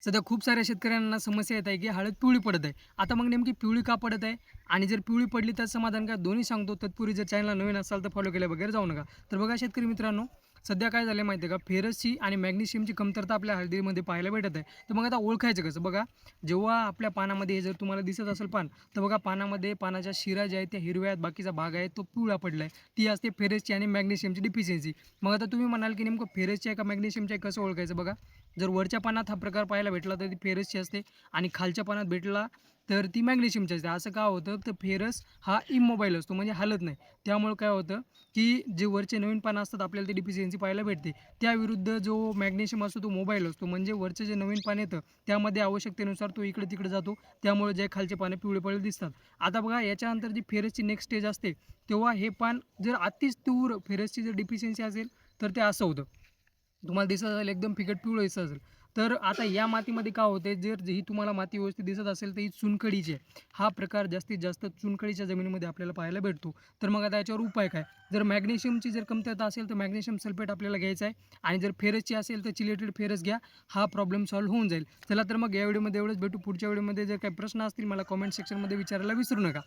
सध्या खूप साऱ्या शेतकऱ्यांना समस्या येत आहे, की हळद पिवळी पडत आहे. आता मग नेमकी पिवळी का पडत आहे? आणि जर पिवळी पडली तर समाधान का? दोन्ही सांगतो. तत्पूर्वी जर चॅनलला नवीन असाल तर फॉलो केल्या बगैर जाऊ नका. तर बघा शेतकरी मित्रांनो, सध्या काय झालं माहिती आहे का? फेरसची आणि मॅग्नेशियमची कमतरता आपल्या हळदीमध्ये पाहायला भेटत आहे. तर मग आता ओळखायचं कसं? बघा, जेव्हा आपल्या पानामध्ये हे जर तुम्हाला दिसत असेल पान, तर बघा पानामध्ये पानाच्या शिरा ज्या आहेत त्या हिरव्या आहेत, बाकीचा भाग आहे तो पिवळा पडला आहे. ती असते फेरसची आणि मॅग्नेशियमची डिफिशियन्सी. मग आता तुम्ही म्हणाल, की नेमकं फेरसची आहे का मॅग्नेशियमची आहे कसं ओळखायचं? बघा, जर वरच्या पानात हा प्रकार पाहायला भेटला तर ती फेरसची असते आणि खालच्या पानात भेटला तर ती मॅग्नेशियमची असते. असं का होतं? तर फेरस हा इमोबाईल असतो म्हणजे हलत नाही. त्यामुळे काय होतं, की जे वरचे नवीन पानं असतात आपल्याला ती डिफिशियन्सी पाहायला भेटते. त्याविरुद्ध जो मॅग्नेशियम असतो तो मोबाईल असतो. म्हणजे वरचं जे नवीन पान येतं त्यामध्ये आवश्यकतेनुसार तो इकडे-तिकडे जातो. त्यामुळे जे खालचे पाने पिवळे-पिवळे दिसतात. आता बघा याच्यानंतर जी फेरसची नेक्स्ट स्टेज असते, तेव्हा हे पान जर अतिच तीव्र फेरसची जर डिफिशियन्सी असेल तर ते असं होतं. तुम्हाला दिसत असेल एकदम फिकट पिवळं दिसत असेल. तर आता या मातीमध्ये काय होते, जर ही तुम्हाला माती व्यवस्थित दिसत असेल, तर ही चुनखडीची आहे. हा प्रकार जास्तीत जास्त चुनखडीच्या जमिनीमध्ये आपल्याला पाहायला भेटतो. तर मग आता याच्यावर उपाय काय? जर मॅग्नेशियमची जर कमतरता असेल, तर मॅग्नेशियम सल्फेट आपल्याला घ्यायचा आहे आणि जर फेरसची असेल, तर चिलेटेड फेरस घ्या. हा प्रॉब्लेम सॉल्व्ह होऊन जाईल. चला तर मग या व्हिडिओमध्ये एवढंच भेटू. पुढच्या व्हिडिओमध्ये जर काही प्रश्न असतील मला कमेंट सेक्शनमध्ये विचारायला विसरू नका.